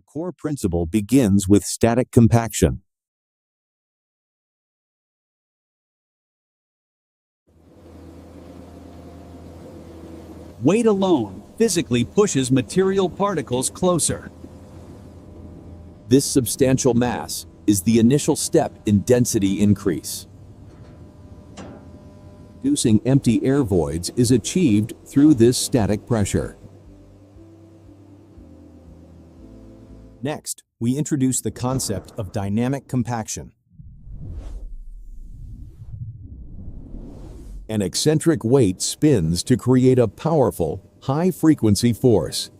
The core principle begins with static compaction. Weight alone physically pushes material particles closer. This substantial mass is the initial step in density increase. Reducing empty air voids is achieved through this static pressure. Next, we introduce the concept of dynamic compaction. An eccentric weight spins to create a powerful, high-frequency force.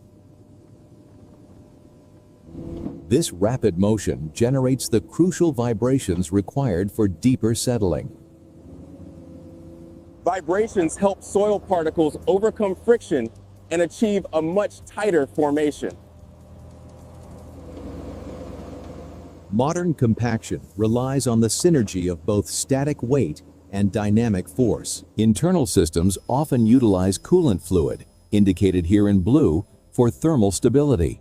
This rapid motion generates the crucial vibrations required for deeper settling. Vibrations help soil particles overcome friction and achieve a much tighter formation. Modern compaction relies on the synergy of both static weight and dynamic force. Internal systems often utilize coolant fluid, indicated here in blue, for thermal stability.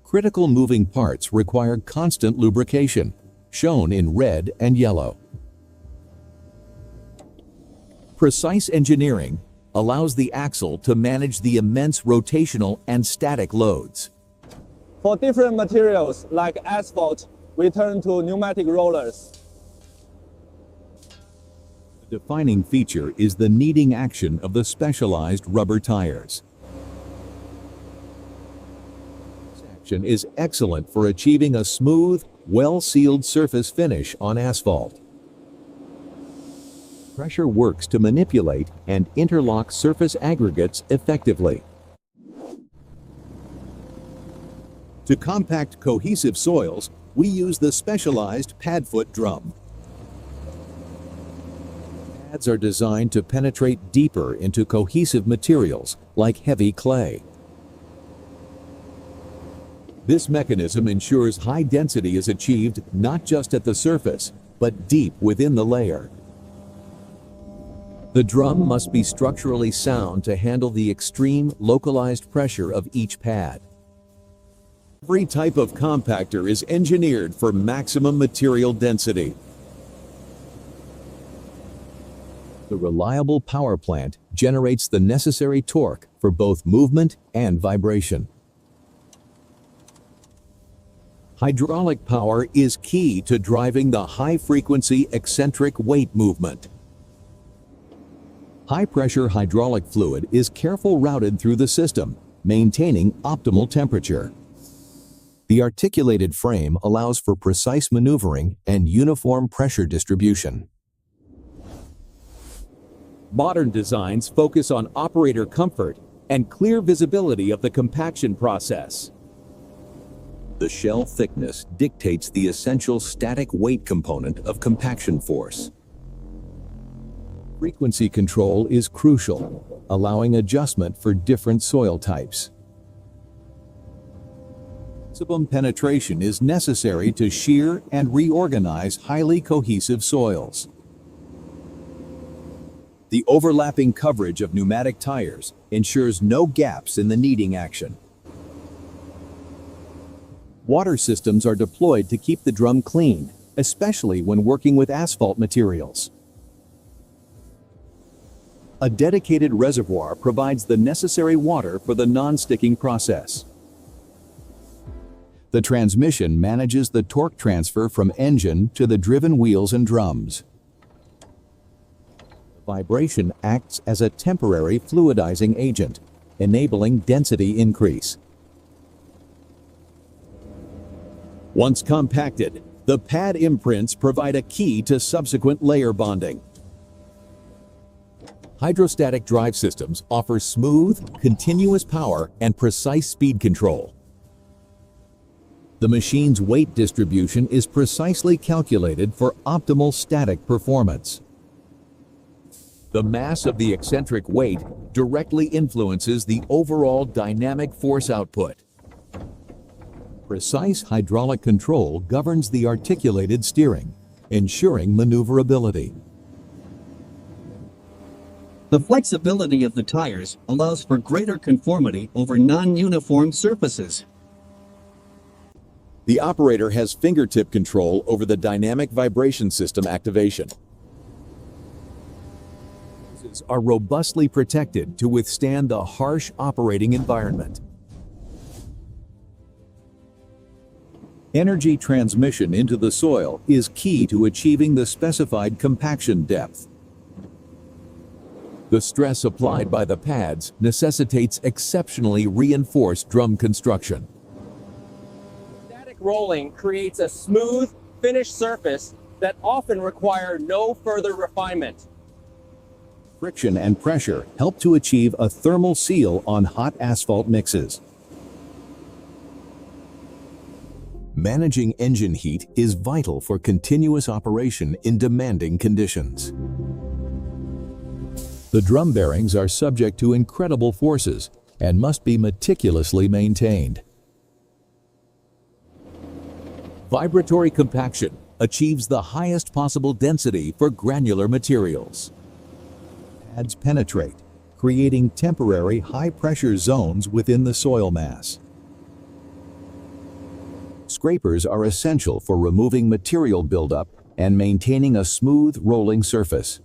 Critical moving parts require constant lubrication, shown in red and yellow. Precise engineering allows the axle to manage the immense rotational and static loads. For different materials like asphalt, we turn to pneumatic rollers. The defining feature is the kneading action of the specialized rubber tires. This action is excellent for achieving a smooth, well-sealed surface finish on asphalt. Pressure works to manipulate and interlock surface aggregates effectively. To compact cohesive soils, we use the specialized padfoot drum. Pads are designed to penetrate deeper into cohesive materials like heavy clay. This mechanism ensures high density is achieved not just at the surface, but deep within the layer. The drum must be structurally sound to handle the extreme, localized pressure of each pad. Every type of compactor is engineered for maximum material density. The reliable power plant generates the necessary torque for both movement and vibration. Hydraulic power is key to driving the high-frequency eccentric weight movement. High-pressure hydraulic fluid is carefully routed through the system, maintaining optimal temperature. The articulated frame allows for precise maneuvering and uniform pressure distribution. Modern designs focus on operator comfort and clear visibility of the compaction process. The shell thickness dictates the essential static weight component of compaction force. Frequency control is crucial, allowing adjustment for different soil types. Maximum penetration is necessary to shear and reorganize highly cohesive soils. The overlapping coverage of pneumatic tires ensures no gaps in the kneading action. Water systems are deployed to keep the drum clean, especially when working with asphalt materials. A dedicated reservoir provides the necessary water for the non-sticking process. The transmission manages the torque transfer from engine to the driven wheels and drums. Vibration acts as a temporary fluidizing agent, enabling density increase. Once compacted, the pad imprints provide a key to subsequent layer bonding. Hydrostatic drive systems offer smooth, continuous power and precise speed control. The machine's weight distribution is precisely calculated for optimal static performance. The mass of the eccentric weight directly influences the overall dynamic force output. Precise hydraulic control governs the articulated steering, ensuring maneuverability. The flexibility of the tires allows for greater conformity over non-uniform surfaces. The operator has fingertip control over the dynamic vibration system activation. Are robustly protected to withstand the harsh operating environment. Energy transmission into the soil is key to achieving the specified compaction depth. The stress applied by the pads necessitates exceptionally reinforced drum construction. Static rolling creates a smooth, finished surface that often require no further refinement. Friction and pressure help to achieve a thermal seal on hot asphalt mixes. Managing engine heat is vital for continuous operation in demanding conditions. The drum bearings are subject to incredible forces and must be meticulously maintained. Vibratory compaction achieves the highest possible density for granular materials. Pads penetrate, creating temporary high-pressure zones within the soil mass. Scrapers are essential for removing material buildup and maintaining a smooth rolling surface.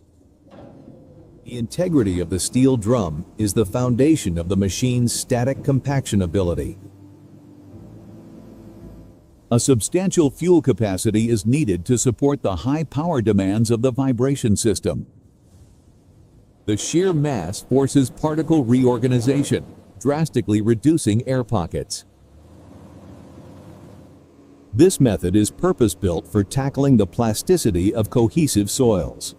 The integrity of the steel drum is the foundation of the machine's static compaction ability. A substantial fuel capacity is needed to support the high power demands of the vibration system. The sheer mass forces particle reorganization, drastically reducing air pockets. This method is purpose-built for tackling the plasticity of cohesive soils.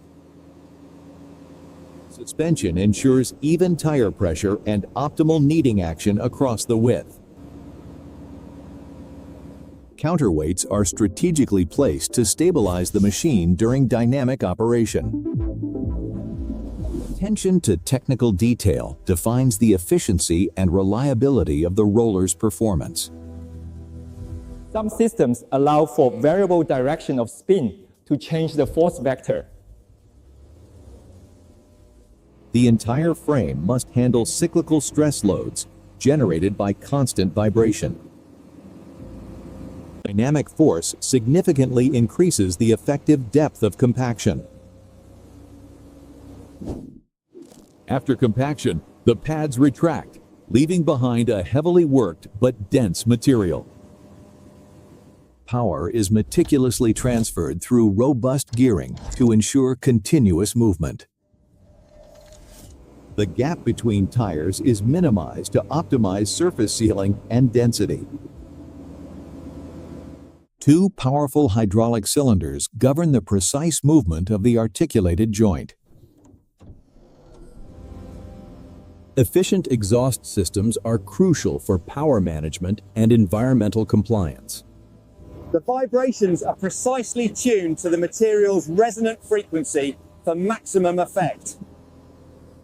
Suspension ensures even tire pressure and optimal kneading action across the width. Counterweights are strategically placed to stabilize the machine during dynamic operation. Attention to technical detail defines the efficiency and reliability of the roller's performance. Some systems allow for variable direction of spin to change the force vector. The entire frame must handle cyclical stress loads generated by constant vibration. Dynamic force significantly increases the effective depth of compaction. After compaction, the pads retract, leaving behind a heavily worked but dense material. Power is meticulously transferred through robust gearing to ensure continuous movement. The gap between tires is minimized to optimize surface sealing and density. Two powerful hydraulic cylinders govern the precise movement of the articulated joint. Efficient exhaust systems are crucial for power management and environmental compliance. The vibrations are precisely tuned to the material's resonant frequency for maximum effect.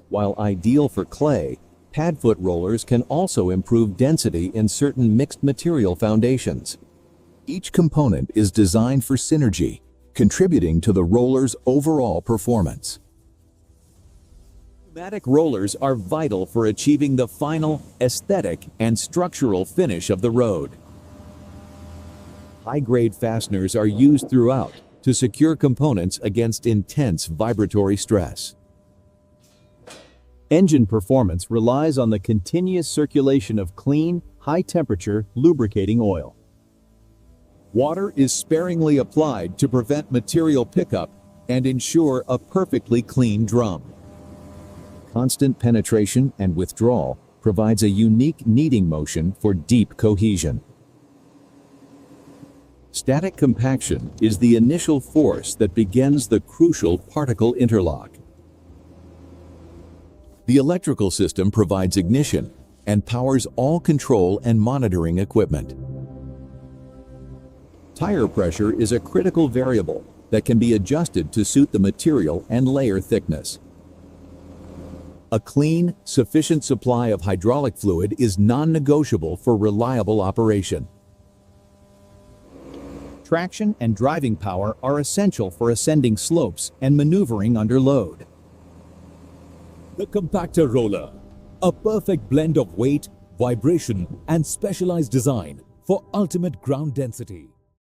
While ideal for clay, padfoot rollers can also improve density in certain mixed material foundations. Each component is designed for synergy, contributing to the roller's overall performance. Pneumatic rollers are vital for achieving the final aesthetic and structural finish of the road. High-grade fasteners are used throughout to secure components against intense vibratory stress. Engine performance relies on the continuous circulation of clean, high-temperature lubricating oil. Water is sparingly applied to prevent material pickup and ensure a perfectly clean drum. Constant penetration and withdrawal provides a unique kneading motion for deep cohesion. Static compaction is the initial force that begins the crucial particle interlock. The electrical system provides ignition and powers all control and monitoring equipment. Tire pressure is a critical variable that can be adjusted to suit the material and layer thickness. A clean, sufficient supply of hydraulic fluid is non-negotiable for reliable operation. Traction and driving power are essential for ascending slopes and maneuvering under load. The compactor roller, a perfect blend of weight, vibration, and specialized design for ultimate ground density.